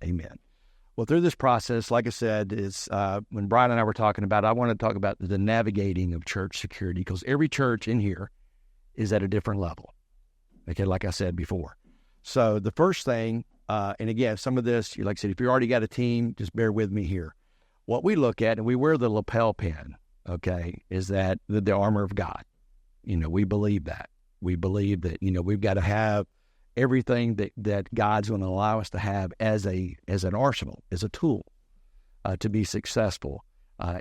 Amen. Well, through this process, like I said, is when Brian and I were talking about it, I want to talk about the navigating of church security, because every church in here is at a different level. Okay, like I said before. So the first thing, and again, some of this, like I said, if you already got a team, just bear with me here. What we look at, and we wear the lapel pin, okay, is that the armor of God. We believe that. We believe that, we've got to have everything that God's going to allow us to have as an arsenal, as a tool to be successful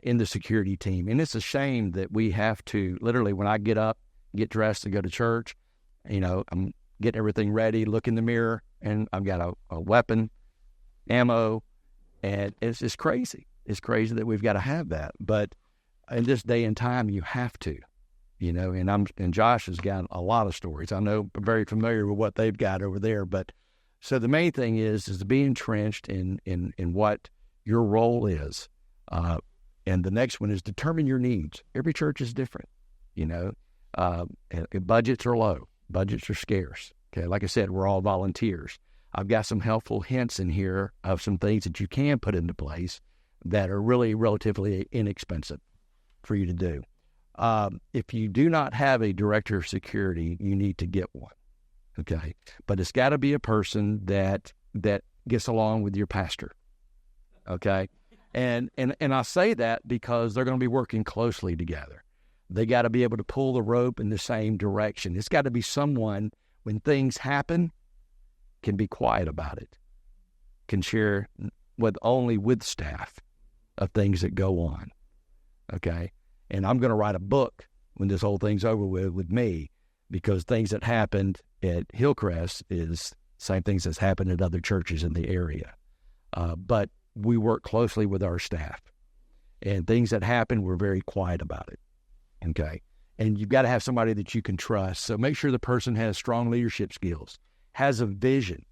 in the security team. And it's a shame that we have to, literally, when I get up, get dressed to go to church, I'm getting everything ready, look in the mirror, and I've got a weapon, ammo, and it's just crazy. It's crazy that we've got to have that. But in this day and time, you have to. And Josh has got a lot of stories. I know, I'm very familiar with what they've got over there. But so the main thing is to be entrenched in what your role is. And the next one is determine your needs. Every church is different, budgets are low. Budgets are scarce. Okay. Like I said, we're all volunteers. I've got some helpful hints in here of some things that you can put into place that are really relatively inexpensive for you to do. If you do not have a director of security, you need to get one, okay? But it's got to be a person that gets along with your pastor, okay? And I say that because they're going to be working closely together. They got to be able to pull the rope in the same direction. It's got to be someone, when things happen, can be quiet about it, can share only with staff of things that go on, okay? And I'm going to write a book when this whole thing's over with me, because things that happened at Hillcrest is same things that's happened at other churches in the area. But we work closely with our staff. And things that happen, we're very quiet about it, okay? And you've got to have somebody that you can trust. So make sure the person has strong leadership skills, has a vision,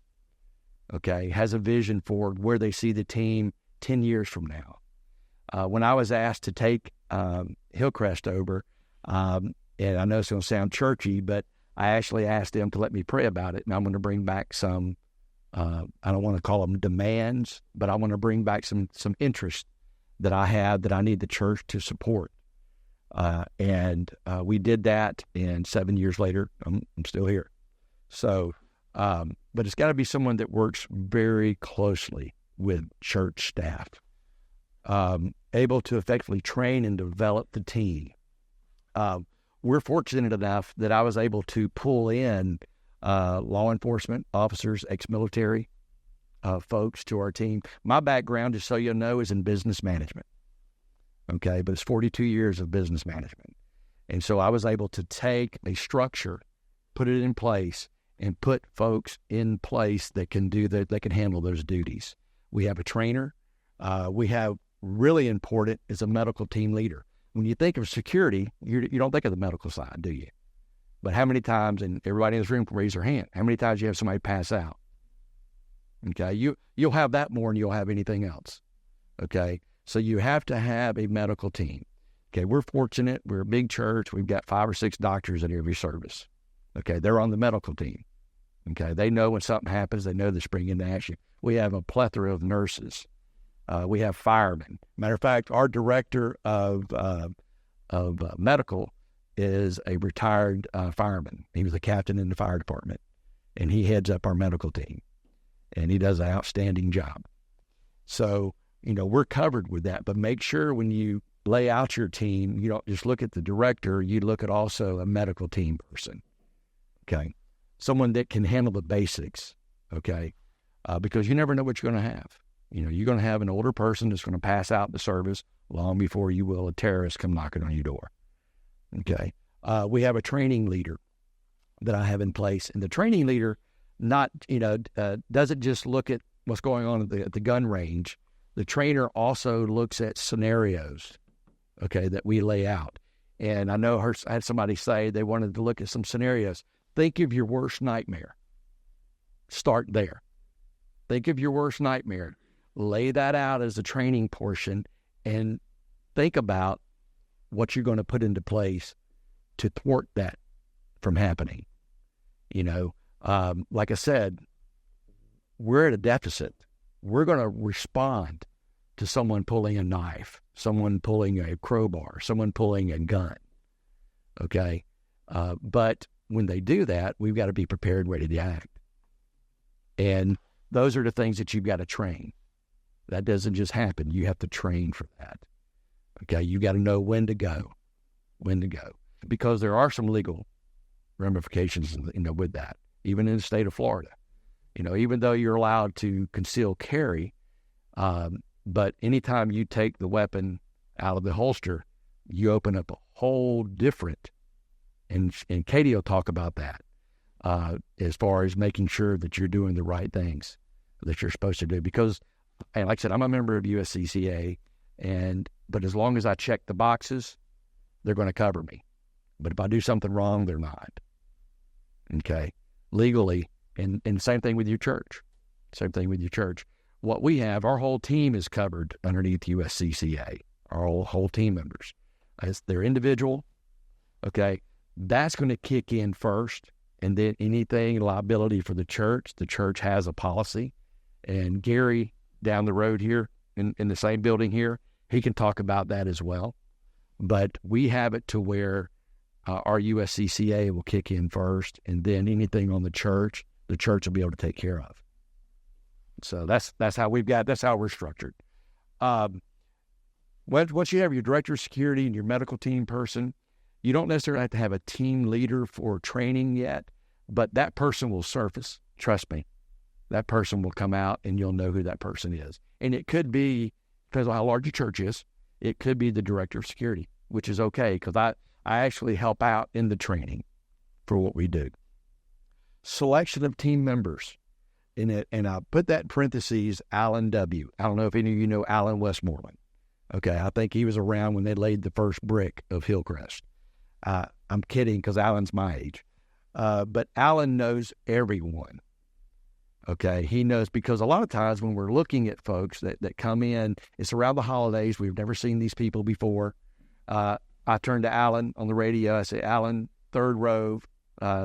okay? Has a vision for where they see the team 10 years from now. When I was asked to take Hillcrest over, and I know it's going to sound churchy, but I actually asked them to let me pray about it, and I'm going to bring back some, I don't want to call them demands, but I want to bring back some interest that I have that I need the church to support. And we did that, and 7 years later, I'm still here. So, but it's got to be someone that works very closely with church staff. Able to effectively train and develop the team. We're fortunate enough that I was able to pull in law enforcement officers, ex-military folks to our team. My background, just so you know, is in business management. Okay, but it's 42 years of business management. And so I was able to take a structure, put it in place, and put folks in place that can they can handle those duties. We have a trainer. We have, really important, is a medical team leader. When you think of security, you don't think of the medical side, do you? But how many times, and everybody in this room can raise their hand, how many times you have somebody pass out? Okay, you'll have that more than you'll have anything else. Okay, so you have to have a medical team. Okay, we're fortunate. We're a big church. We've got 5 or 6 doctors in every service. Okay, they're on the medical team. Okay, they know when something happens. They know to spring into action. We have a plethora of nurses. We have firemen. Matter of fact, our director of medical is a retired fireman. He was a captain in the fire department, and he heads up our medical team, and he does an outstanding job. So, we're covered with that. But make sure when you lay out your team, you don't just look at the director. You look at also a medical team person, okay? Someone that can handle the basics, okay? Because you never know what you're going to have. You're going to have an older person that's going to pass out the service long before you will a terrorist come knocking on your door. Okay. We have a training leader that I have in place, and the training leader doesn't just look at what's going on at the gun range. The trainer also looks at scenarios, okay, that we lay out. And I know I had somebody say they wanted to look at some scenarios. Think of your worst nightmare. Start there. Think of your worst nightmare. Lay that out as a training portion, and think about what you're going to put into place to thwart that from happening. Like I said, we're at a deficit we're going to respond to someone pulling a knife, someone pulling a crowbar, someone pulling a gun. Okay? But when they do that, we've got to be prepared, ready to act. And those are the things that you've got to train. That doesn't just happen. You have to train for that. Okay? You got to know when to go. Because there are some legal ramifications, with that, even in the state of Florida. Even though you're allowed to conceal carry, but anytime you take the weapon out of the holster, you open up a whole different, and Katie will talk about that, as far as making sure that you're doing the right things that you're supposed to do. Because, and like I said, I'm a member of USCCA, but as long as I check the boxes, they're going to cover me. But if I do something wrong, they're not. Okay? Legally, and same thing with your church. What we have, our whole team is covered underneath USCCA, our whole team members. As they're individual, okay? That's going to kick in first, and then anything liability for the church has a policy. And Gary down the road here, in the same building here, he can talk about that as well. But we have it to where our USCCA will kick in first, and then anything on the church will be able to take care of. So that's how we're structured. Once you have your director of security and your medical team person, you don't necessarily have to have a team leader for training yet, but that person will surface. Trust me, that person will come out and you'll know who that person is. And it could be, depends on how large your church is, it could be the director of security, which is okay because I actually help out in the training for what we do. Selection of team members. And I put that in parentheses, Alan W. I don't know if any of you know Alan Westmoreland. Okay, I think he was around when they laid the first brick of Hillcrest. I'm kidding because Alan's my age. But Alan knows everyone. Okay, he knows because a lot of times when we're looking at folks that come in, it's around the holidays. We've never seen these people before. I turned to Alan on the radio. I said, Alan, third row,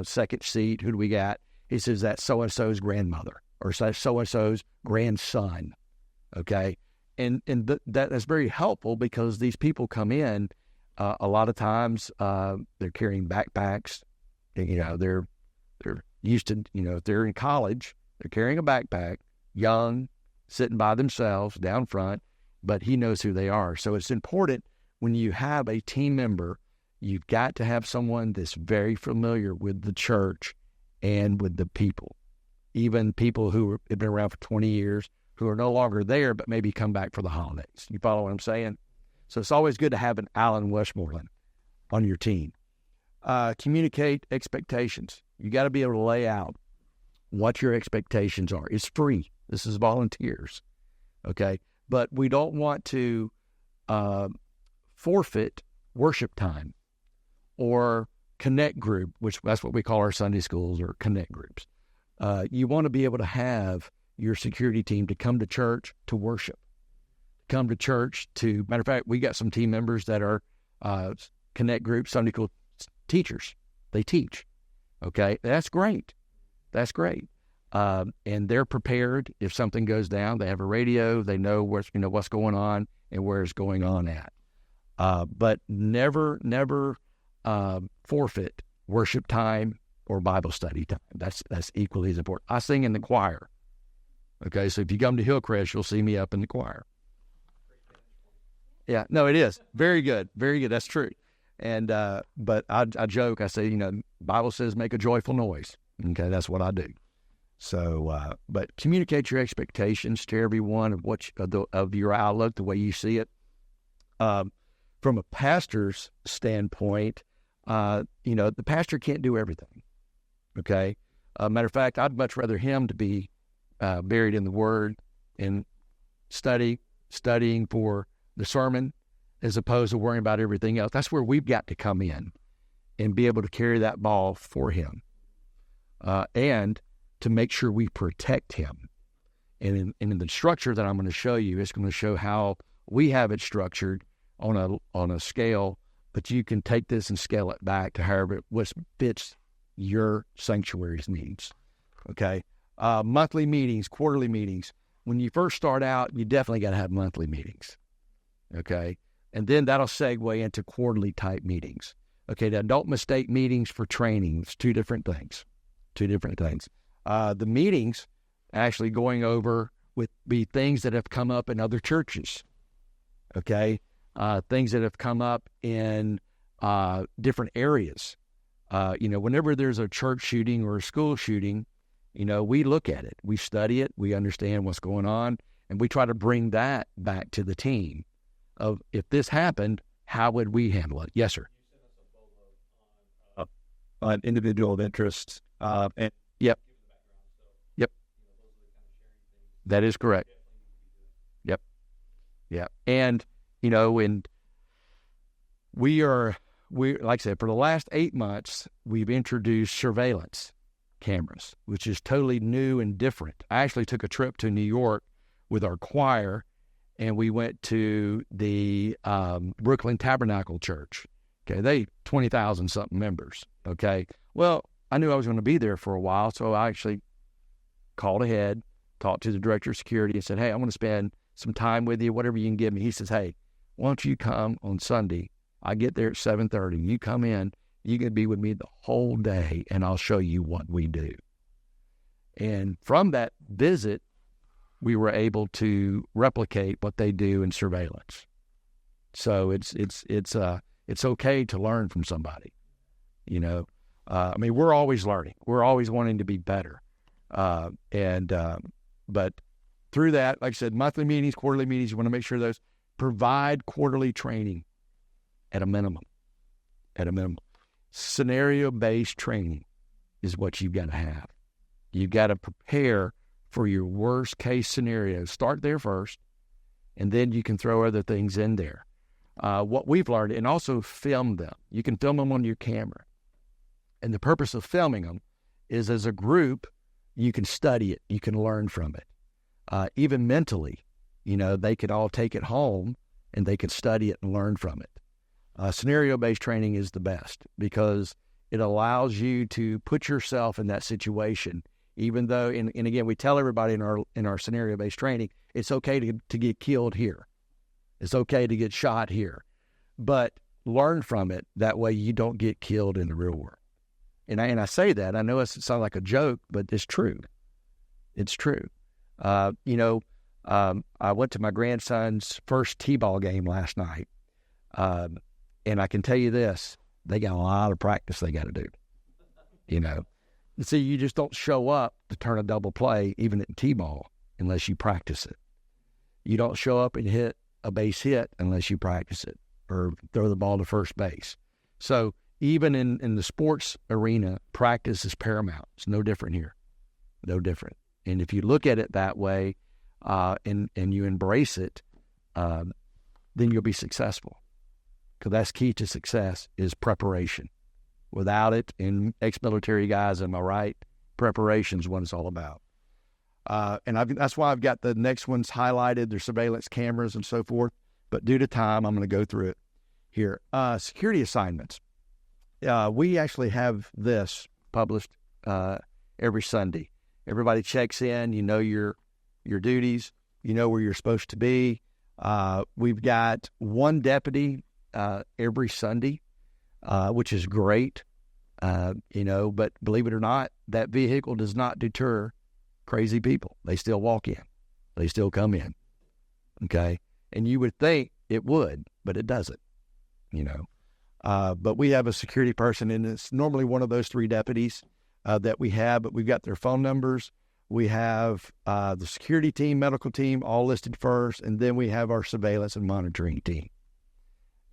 second seat, who do we got? He says, that's so-and-so's grandmother or so-and-so's grandson, okay? And that's very helpful because these people come in, a lot of times they're carrying backpacks. They're used to, if they're in college, they're carrying a backpack, young, sitting by themselves down front, but he knows who they are. So it's important when you have a team member, you've got to have someone that's very familiar with the church and with the people, even people who have been around for 20 years, who are no longer there, but maybe come back for the holidays. You follow what I'm saying? So it's always good to have an Alan Westmoreland on your team. Communicate expectations. You got to be able to lay out what your expectations are. It's free. This is volunteers, okay? But we don't want to forfeit worship time or connect group, which that's what we call our Sunday schools or connect groups. You want to be able to have your security team to come to church to worship, come to church to, matter of fact, we got some team members that are connect group Sunday school teachers. They teach, okay? That's great. And they're prepared if something goes down. They have a radio. They know what's going on and where it's going on at. But never forfeit worship time or Bible study time. That's equally as important. I sing in the choir. Okay, so if you come to Hillcrest, you'll see me up in the choir. Yeah, no, it is. Very good. That's true. And but I joke. I say, Bible says make a joyful noise. Okay, that's what I do. So, but communicate your expectations to everyone of your outlook, the way you see it. From a pastor's standpoint, the pastor can't do everything. Okay, matter of fact, I'd much rather him to be buried in the Word and studying for the sermon, as opposed to worrying about everything else. That's where we've got to come in and be able to carry that ball for him, and to make sure we protect him. And in the structure that I'm going to show you, it's going to show how we have it structured on a scale, but you can take this and scale it back to however what fits your sanctuary's needs. Okay, monthly meetings, quarterly meetings. when you first start out, you definitely got to have monthly meetings, okay? And then that'll segue into quarterly type meetings. Okay, now don't mistake meetings for training. It's two different things. The meetings actually going over would be things that have come up in other churches, okay? Things that have come up in different areas. Whenever there's a church shooting or a school shooting, we look at it, we study it, we understand what's going on, and we try to bring that back to the team of, if this happened, how would we handle it? Yes, sir. On individual interest. Yep. That is correct. Yep. Yeah. And, and we like I said, for the last 8 months, we've introduced surveillance cameras, which is totally new and different. I actually took a trip to New York with our choir, and we went to the Brooklyn Tabernacle Church. Okay, they 20,000 something members. Okay, well, I knew I was going to be there for a while, so I actually called ahead, talked to the director of security, and said, "Hey, I want to spend some time with you, whatever you can give me." He says, "Hey, why don't you come on Sunday? I get there at 7:30. You come in, you can be with me the whole day, and I'll show you what we do." And from that visit, we were able to replicate what they do in surveillance. So it's okay to learn from somebody. We're always learning. We're always wanting to be better. But through that, like I said, monthly meetings, quarterly meetings, you want to make sure those provide quarterly training at a minimum. Scenario-based training is what you've got to have. You've got to prepare for your worst case scenario. Start there first, and then you can throw other things in there. What we've learned, and also film them. You can film them on your camera. And the purpose of filming them is, as a group, you can study it. You can learn from it. Even mentally, they could all take it home and they could study it and learn from it. Scenario-based training is the best because it allows you to put yourself in that situation, even though, and again, we tell everybody in our scenario-based training, it's okay to get killed here. It's okay to get shot here, but learn from it. That way you don't get killed in the real world. And I say that, I know it sounds like a joke, but it's true. It's true. I went to my grandson's first T-ball game last night. And I can tell you this, they got a lot of practice they got to do. See, you just don't show up to turn a double play, even in T-ball, unless you practice it. You don't show up and hit a base hit unless you practice it or throw the ball to first base. So even in the sports arena, practice is paramount. It's no different here. No different. And if you look at it that way and you embrace it, then you'll be successful. Because that's key to success is preparation. Without it, and ex-military guys, am I right? Preparation is what it's all about. That's why I've got the next ones highlighted. There's surveillance cameras and so forth. But due to time, I'm going to go through it here. Security assignments. We actually have this published every Sunday. Everybody checks in. You know your duties. You know where you're supposed to be. We've got one deputy every Sunday, which is great. But believe it or not, that vehicle does not deter crazy people. They still walk in. They still come in. Okay? And you would think it would, but it doesn't, But we have a security person, and it's normally one of those three deputies that we have, but we've got their phone numbers. We have the security team, medical team, all listed first, and then we have our surveillance and monitoring team.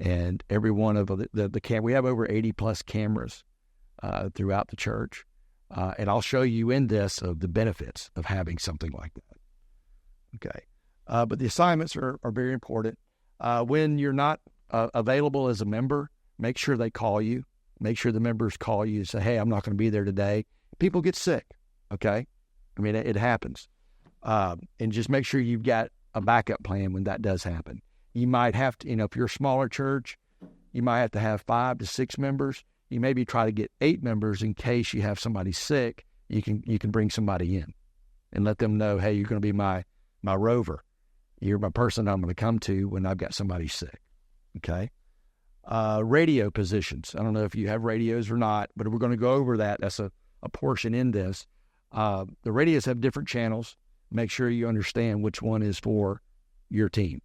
And every one of we have over 80 plus cameras throughout the church. And I'll show you in this of the benefits of having something like that. Okay. But the assignments are very important. When you're not available as a member, make sure they call you. Make sure the members call you and say, "Hey, I'm not going to be there today." People get sick. Okay. It happens. And just make sure you've got a backup plan when that does happen. You might have to, if you're a smaller church, you might have to have 5 to 6 members. You maybe try to get 8 members in case you have somebody sick. You can bring somebody in and let them know, "Hey, you're going to be my my rover. You're my person I'm going to come to when I've got somebody sick. Okay. Radio positions. I don't know if you have radios or not, but we're going to go over that. That's a portion in this. The radios have different channels. Make sure you understand which one is for your team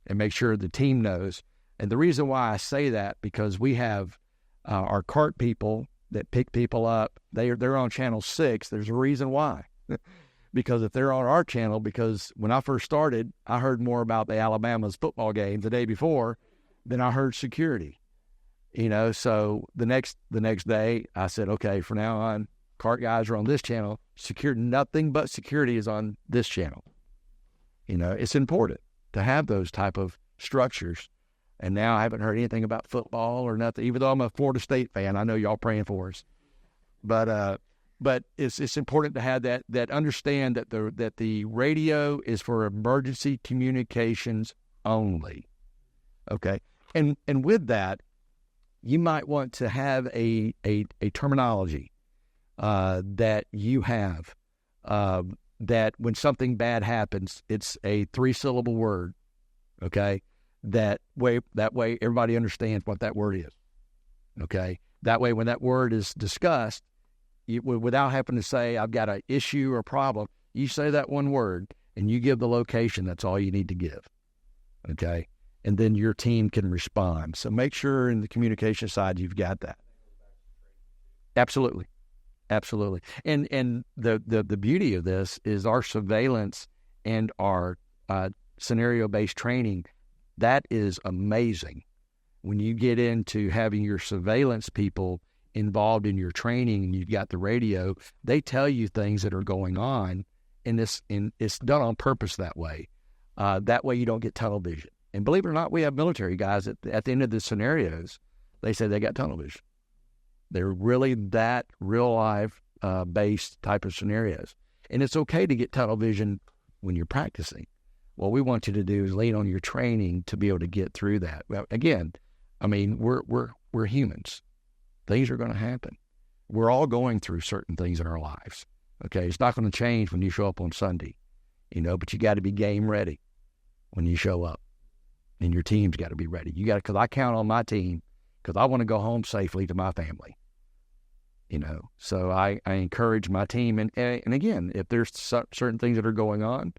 and make sure the team knows. And the reason why I say that, because we have our cart people that pick people up. They're on channel 6. There's a reason why. Because if they're on our channel, because when I first started, I heard more about the Alabama's football game the day before than I heard security. So the next day I said, okay, from now on, cart guys are on this channel. Nothing but security is on this channel. It's important to have those type of structures. And now I haven't heard anything about football or nothing, even though I'm a Florida State fan. I know y'all praying for us. But it's important to have that understand that the radio is for emergency communications only. Okay. And with that, you might want to have a terminology that you have that when something bad happens, it's a 3-syllable word. Okay. That way everybody understands what that word is. Okay. That way when that word is discussed, without having to say, I've got an issue or problem, you say that one word and you give the location. That's all you need to give. Okay. And then your team can respond. So make sure in the communication side, you've got that. Absolutely. Absolutely. And the beauty of this is our surveillance and our scenario-based training. That is amazing. When you get into having your surveillance people involved in your training and you've got the radio, they tell you things that are going on, and it's done on purpose that way. That way you don't get tunnel vision. And believe it or not, we have military guys at the end of the scenarios, they say they got tunnel vision. They're really that real life based type of scenarios. And it's okay to get tunnel vision when you're practicing. What we want you to do is lean on your training to be able to get through that. Well, again, I mean, we're humans. Things are going to happen. We're all going through certain things in our lives. Okay, it's not going to change when you show up on Sunday, but you got to be game ready when you show up, and your team's got to be ready. Because I count on my team because I want to go home safely to my family. So I encourage my team, and again, if there's certain things that are going on,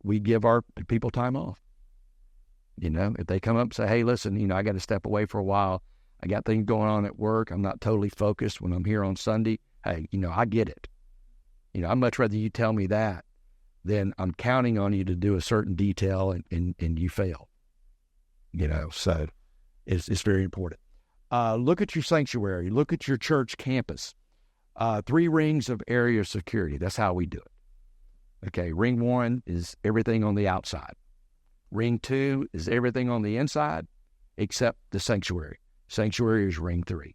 we give our people time off. If they come up and say, hey, listen, I got to step away for a while. I got things going on at work. I'm not totally focused when I'm here on Sunday. Hey, I get it. I'd much rather you tell me that than I'm counting on you to do a certain detail and you fail. So it's very important. Look at your sanctuary. Look at your church campus. 3 rings of area security. That's how we do it. Okay, ring 1 is everything on the outside. Ring 2 is everything on the inside except the sanctuary. Sanctuary is ring 3.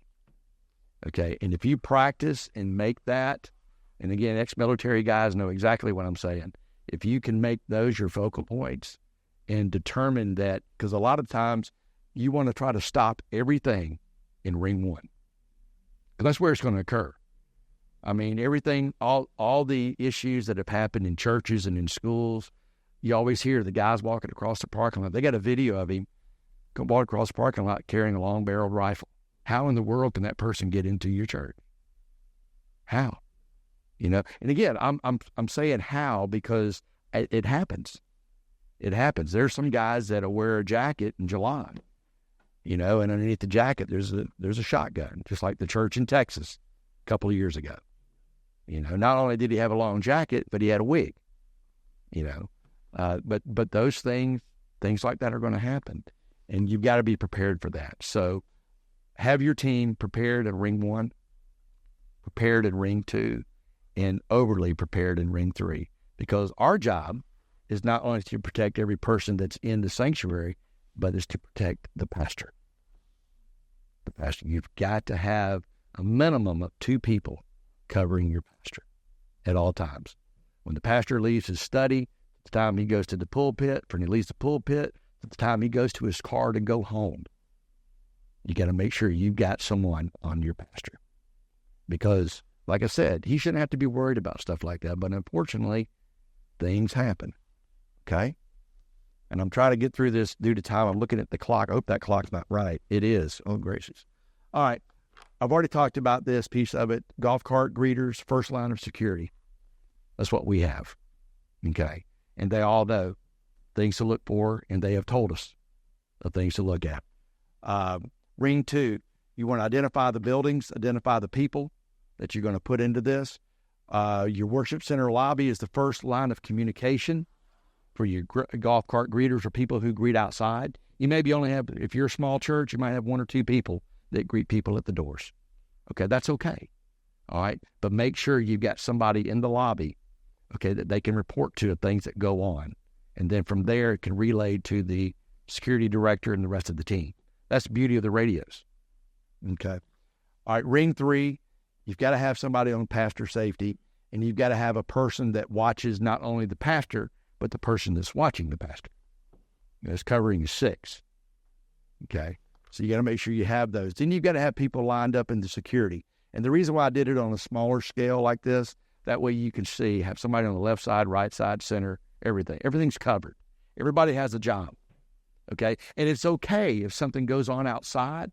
Okay, and if you practice and make that, and again, ex-military guys know exactly what I'm saying. If you can make those your focal points and determine that, because a lot of times you want to try to stop everything in ring 1. Because that's where it's going to occur. I mean, everything, all the issues that have happened in churches and in schools, you always hear the guys walking across the parking lot. They got a video of him walk across the parking lot carrying a long-barreled rifle. How in the world can that person get into your church? How? And again, I'm saying how because it happens. It happens. There's some guys that'll wear a jacket in July, and underneath the jacket there's a shotgun, just like the church in Texas a couple of years ago. Not only did he have a long jacket, but he had a wig. But those things like that are going to happen, and you've got to be prepared for that. So have your team prepared in ring 1, prepared in ring 2, and overly prepared in ring 3, because our job is not only to protect every person that's in the sanctuary, but it's to protect the pastor. The pastor. You've got to have a minimum of 2 people covering your pastor at all times. When the pastor leaves his study, the time he goes to the pulpit, when he leaves the pulpit, at the time he goes to his car to go home, you got to make sure you've got someone on your pastor. Because, like I said, he shouldn't have to be worried about stuff like that. But unfortunately, things happen. Okay? And I'm trying to get through this due to time. I'm looking at the clock. I hope that clock's not right. It is. Oh, gracious. All right. I've already talked about this piece of it. Golf cart greeters, first line of security. That's what we have. Okay? And they all know things to look for, and they have told us the things to look at. Ring 2, you want to identify the buildings, identify the people that you're going to put into this. Your worship center lobby is the first line of communication for your golf cart greeters or people who greet outside. You maybe only have, if you're a small church, you might have 1 or 2 people that greet people at the doors. Okay, that's okay. All right, but make sure you've got somebody in the lobby, okay, that they can report to the things that go on. And then from there, it can relay to the security director and the rest of the team. That's the beauty of the radios. Okay. All right, ring 3, you've got to have somebody on pastor safety, and you've got to have a person that watches not only the pastor, but the person that's watching the pastor. That's covering 6. Okay. So you got to make sure you have those. Then you've got to have people lined up in the security. And the reason why I did it on a smaller scale like this, that way you can see, have somebody on the left side, right side, center, everything. Everything's covered. Everybody has a job. Okay. And it's okay if something goes on outside.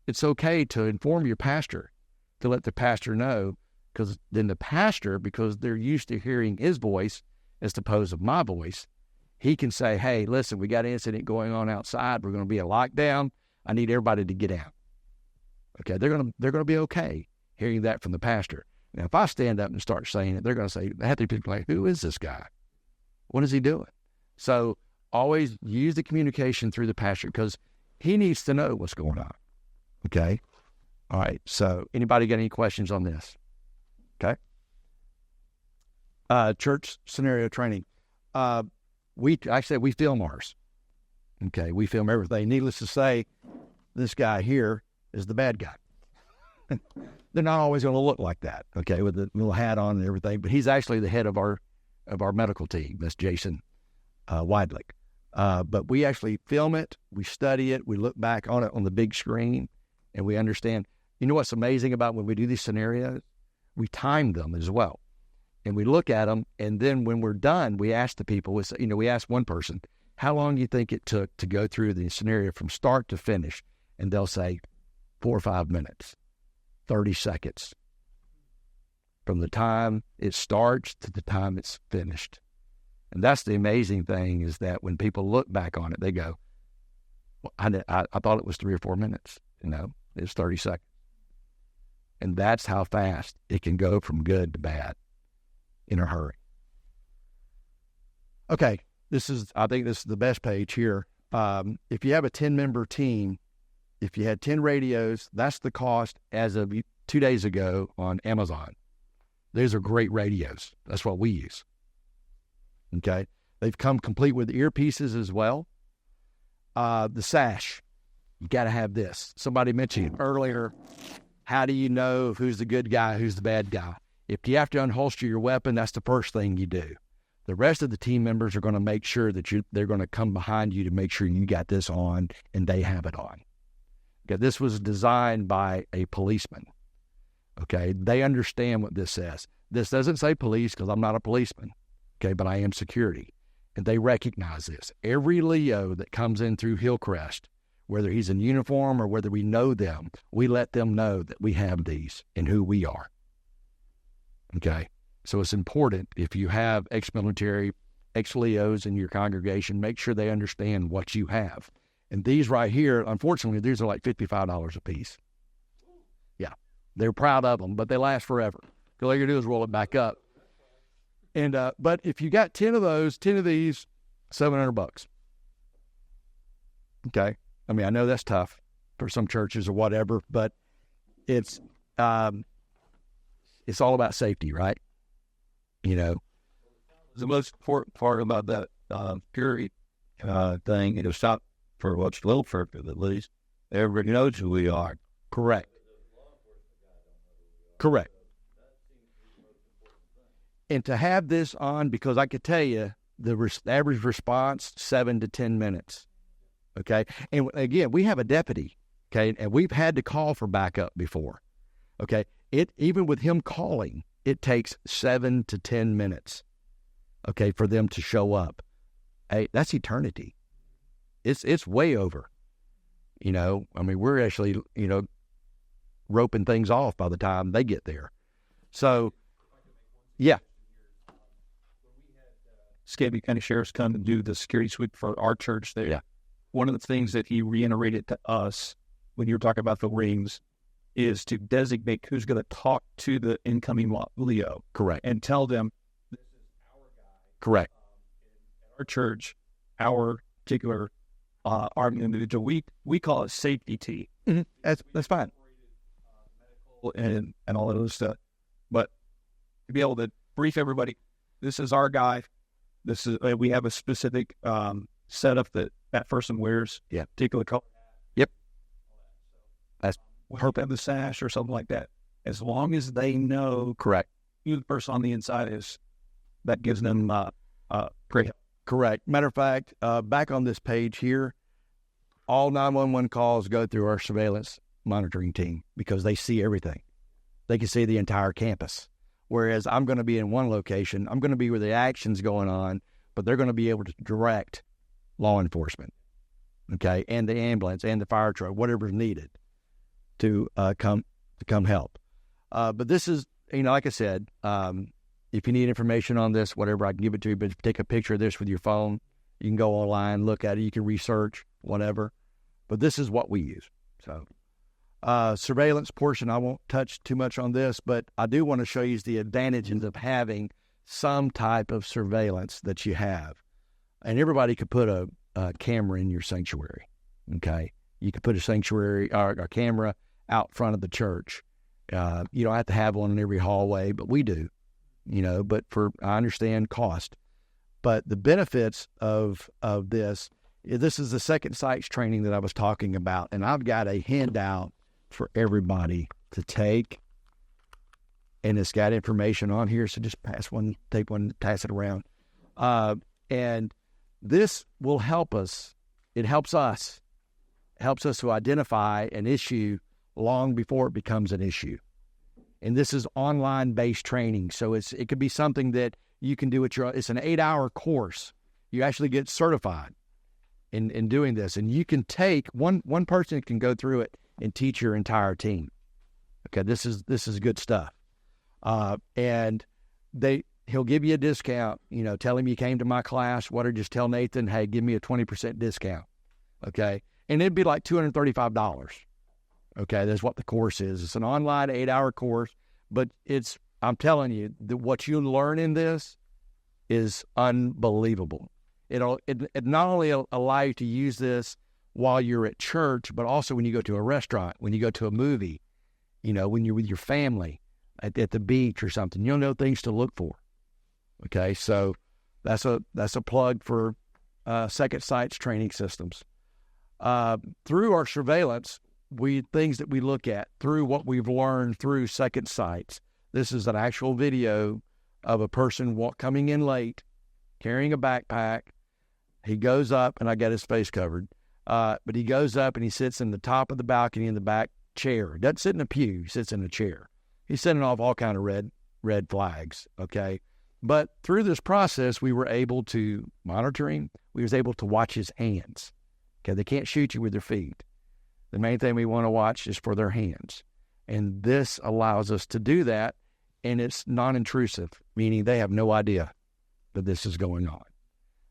It's okay to inform your pastor, to let the pastor know, because then the pastor, because they're used to hearing his voice as opposed to my voice, he can say, hey, listen, we got an incident going on outside. We're going to be a lockdown. I need everybody to get out. Okay, they're going to be okay hearing that from the pastor. Now, if I stand up and start saying it, they're going to say, they have to be like, who is this guy? What is he doing? So always use the communication through the pastor because he needs to know what's going on. Okay? All right, so anybody got any questions on this? Okay? Church scenario training. We film ours. Okay, we film everything. Needless to say, this guy here is the bad guy. They're not always going to look like that, okay, with the little hat on and everything, but he's actually the head of our medical team. That's Jason Weidlich. But we actually film it, we study it, we look back on it on the big screen, and we understand. You know what's amazing about when we do these scenarios? We time them as well. And we look at them, and then when we're done, we ask the people, we ask one person, how long do you think it took to go through the scenario from start to finish? And they'll say 4 or 5 minutes, 30 seconds. From the time it starts to the time it's finished. And that's the amazing thing is that when people look back on it, they go, well, I thought it was 3 or 4 minutes. It's 30 seconds. And that's how fast it can go from good to bad in a hurry. Okay, I think this is the best page here. If you have a 10-member team, if you had 10 radios, that's the cost as of 2 days ago on Amazon. Those are great radios. That's what we use. Okay, they've come complete with earpieces as well. The sash, you got to have this. Somebody mentioned earlier, how do you know who's the good guy, who's the bad guy? If you have to unholster your weapon, that's the first thing you do. The rest of the team members are going to make sure that they're going to come behind you to make sure you got this on and they have it on. Okay, this was designed by a policeman. Okay, they understand what this says. This doesn't say police because I'm not a policeman. Okay, but I am security. And they recognize this. Every Leo that comes in through Hillcrest, whether he's in uniform or whether we know them, we let them know that we have these and who we are. Okay, so it's important if you have ex-military, ex-Leos in your congregation, make sure they understand what you have. And these right here, unfortunately, these are like $55 a piece. Yeah, they're proud of them, but they last forever. All you do is roll it back up. And but if you got 10 of those, 10 of these, $700. Okay, I mean I know that's tough for some churches or whatever, but it's all about safety, right? The most important part about that purity thing, it'll stop for what's little purpose at least. Everybody knows who we are. Correct. And to have this on, because I could tell you the average response, 7 to 10 minutes. Okay. And again, we have a deputy. Okay. And we've had to call for backup before. Okay. Even with him calling, it takes 7 to 10 minutes. okay, for them to show up. Hey, that's eternity. It's way over. You know, I mean, we're actually, you know, roping things off by the time they get there. So, yeah. Scabby County Sheriff's come and do the security sweep for our church there. Yeah. One of the things that he reiterated to us when you were talking about the rings is to designate who's going to talk to the incoming Leo. Correct. And tell them, this is our guy. Correct. At our church, our particular armed individual, we call it safety T. Mm-hmm. That's fine. And all of those stuff. But to be able to brief everybody, this is our guy. This is we have a specific setup that person wears. Yeah. Particular color. Yep. That's Hope have the sash or something like that. As long as they know correct who the person on the inside is, that gives them great help. Correct. Matter of fact, back on this page here, all 911 calls go through our surveillance monitoring team because they see everything. They can see the entire campus. Whereas I'm going to be in one location, I'm going to be where the action's going on, but they're going to be able to direct law enforcement, okay, and the ambulance and the fire truck, whatever's needed to come help. But this is, you know, like I said, if you need information on this, whatever, I can give it to you, but take a picture of this with your phone. You can go online, look at it, you can research, whatever. But this is what we use. So surveillance portion, I won't touch too much on this, but I do want to show you the advantages of having some type of surveillance that you have. And everybody could put a camera in your sanctuary, okay? You could put a sanctuary or a camera out front of the church. You don't have to have one in every hallway, but we do, you know, but I understand cost. But the benefits of this is the Second Sights training that I was talking about, and I've got a handout for everybody to take, and it's got information on here, so just take one, pass it around. And this will help us. It helps us to identify an issue long before it becomes an issue. And this is online-based training, so it could be something that you can do it's an 8-hour course. You actually get certified in doing this, and you can take one person can go through it and teach your entire team. Okay, this is good stuff. And he'll give you a discount. You know, tell him you came to my class. Just tell Nathan, hey, give me a 20% discount. Okay, and it'd be like $235. Okay, that's what the course is. It's an online 8-hour course, but I'm telling you, what you learn in this is unbelievable. It not only allow you to use this while you're at church, but also when you go to a restaurant, when you go to a movie, you know, when you're with your family at the beach or something, you'll know things to look for. Okay, so that's a plug for Second Sights training systems. Through our surveillance, things that we look at through what we've learned through Second Sights. This is an actual video of a person coming in late, carrying a backpack. He goes up, and I got his face covered, but he goes up and he sits in the top of the balcony in the back chair. He doesn't sit in a pew. He sits in a chair. He's sending off all kind of red flags, okay? But through this process, we were able to monitor him. We was able to watch his hands, okay? They can't shoot you with their feet. The main thing we want to watch is for their hands. And this allows us to do that, and it's non-intrusive, meaning they have no idea that this is going on.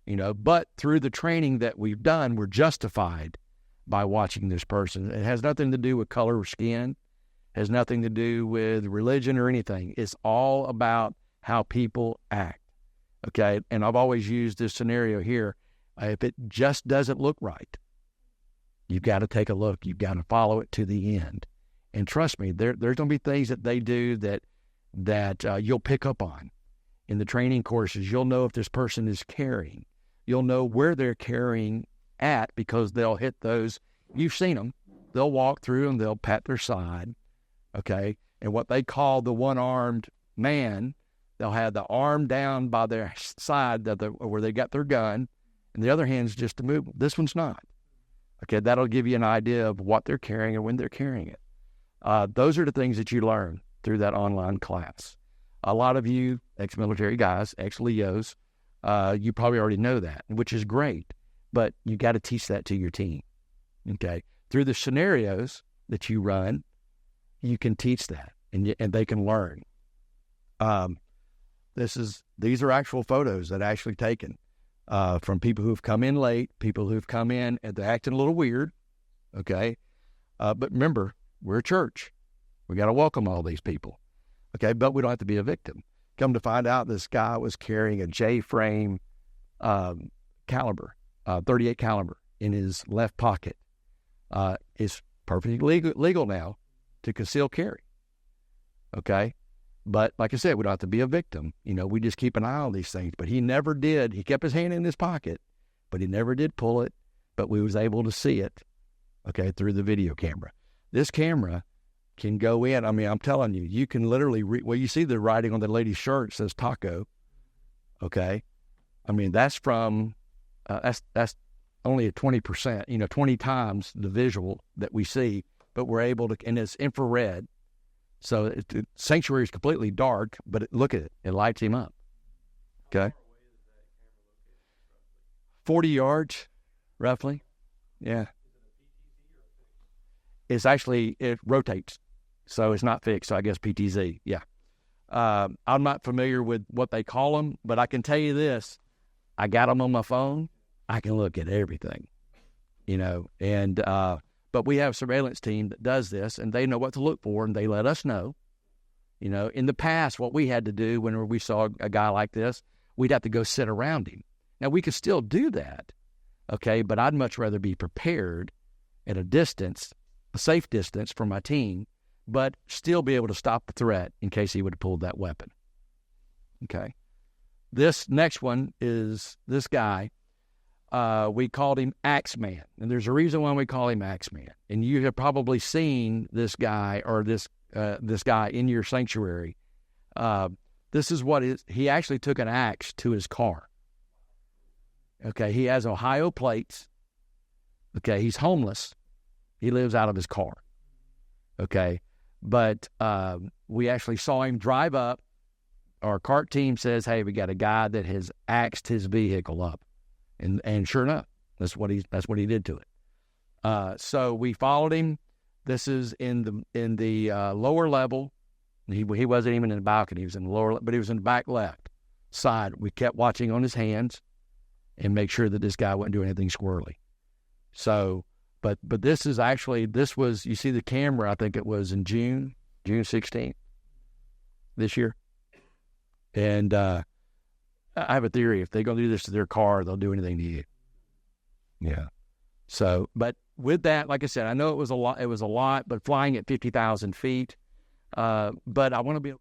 You know, but through the training that we've done, we're justified by watching this person. It has nothing to do with color of skin, has nothing to do with religion or anything. It's all about how people act, okay? And I've always used this scenario here. If it just doesn't look right, you've got to take a look. You've got to follow it to the end. And trust me, there's going to be things that they do that you'll pick up on. In the training courses, you'll know if this person is carrying. You'll know where they're carrying at because they'll hit those. You've seen them. They'll walk through and they'll pat their side, okay? And what they call the one-armed man, they'll have the arm down by their side where they got their gun, and the other hand's just a move. This one's not. Okay, that'll give you an idea of what they're carrying and when they're carrying it. Those are the things that you learn through that online class. A lot of you ex-military guys, ex-Leos, You probably already know that, which is great, but you got to teach that to your team. Okay. Through the scenarios that you run, you can teach that and they can learn. These are actual photos that are actually taken from people who've come in late, people who've come in and they're acting a little weird. Okay. But remember, we're a church. We got to welcome all these people. Okay. But we don't have to be a victim. Come to find out, this guy was carrying a J-frame caliber, 38 caliber in his left pocket. It's perfectly legal now to conceal carry. Okay. But like I said, we don't have to be a victim. We just keep an eye on these things. But he never did. He kept his hand in his pocket, but he never did pull it. But we was able to see it, okay, through the video camera. This camera can go in. I mean, I'm telling you, you can literally you see the writing on the lady's shirt says taco. Okay. I mean, that's from, that's only a 20%, 20 times the visual that we see, but we're able to, and it's infrared. So the sanctuary is completely dark, but look at it. It lights him up. Okay. 40 yards, roughly. Yeah. It's actually, it rotates. So it's not fixed. So I guess PTZ. Yeah. I'm not familiar with what they call them, but I can tell you this. I got them on my phone. I can look at everything, and, but we have a surveillance team that does this, and they know what to look for, and they let us know. In the past, what we had to do whenever we saw a guy like this, we'd have to go sit around him. Now, we could still do that, okay, but I'd much rather be prepared at a safe distance for my team, but still be able to stop the threat in case he would have pulled that weapon. Okay. This next one is this guy. We called him Axeman, and there's a reason why we call him Axeman. And you have probably seen this guy or this guy in your sanctuary. This is what he actually took an axe to his car. Okay, he has Ohio plates. Okay, he's homeless. He lives out of his car. Okay, but we actually saw him drive up. Our CART team says, "Hey, we got a guy that has axed his vehicle up." And sure enough, that's what he did to it. So we followed him. This is in the lower level. He wasn't even in the balcony. He was in the lower, but he was in the back left side. We kept watching on his hands and make sure that this guy wasn't doing anything squirrely. So, but this was, you see the camera, I think it was in June 16th this year. And, I have a theory. If they're going to do this to their car, they'll do anything to you. Yeah. So, but with that, like I said, I know it was a lot, but flying at 50,000 feet, but I want to be